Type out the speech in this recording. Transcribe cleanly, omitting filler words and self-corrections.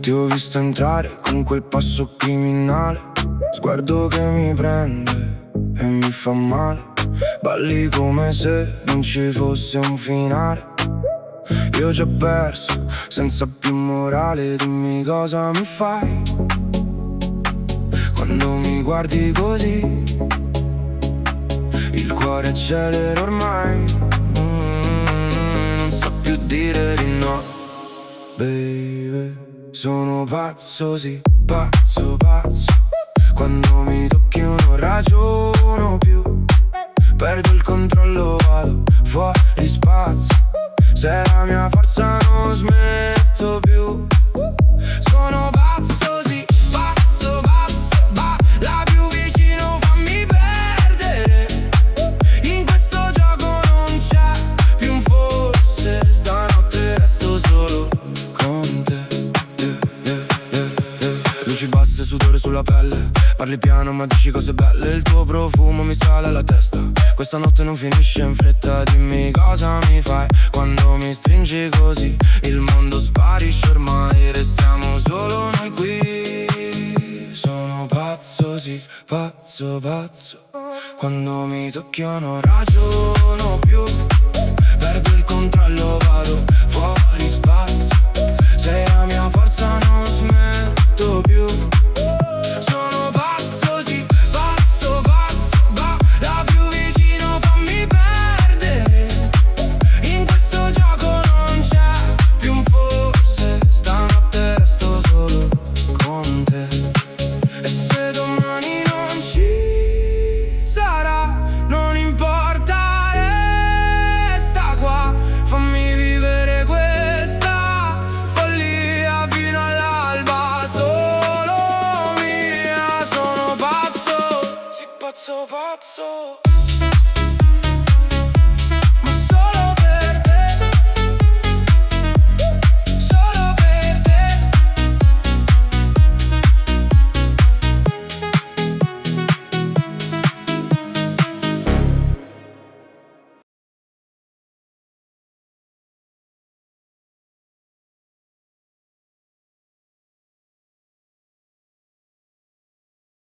Ti ho visto entrare con quel passo criminale, sguardo che mi prende e mi fa male. Balli come se non ci fosse un finale. Io ho già perso, senza più morale. Dimmi cosa mi fai quando mi guardi così. Il cuore accelera ormai, non so più dire di no. Baby, sono pazzo, sì, pazzo, pazzo. Quando mi tocchi non ragiono più. Perdo il controllo, vado fuori spazio. Se la mia forza non smetto più. Sono pazzo, sì, pazzo, pazzo. La più vicino fammi perdere. In questo gioco non c'è più un forse. Stanotte resto solo con te. Luci basse, sudore sulla pelle. Parli piano ma dici cose belle. Il tuo profumo mi sale alla testa. Questa notte non finisce in fretta. Dimmi cosa mi fai quando mi stringi così. Il mondo sparisce ormai, restiamo solo noi qui. Sono pazzo, sì, pazzo, pazzo. Quando mi tocchi io non ragiono più. Perdo il controllo, vado fuori spazio. Sei la mia forza, non smetto più. Pazzo, pazzo.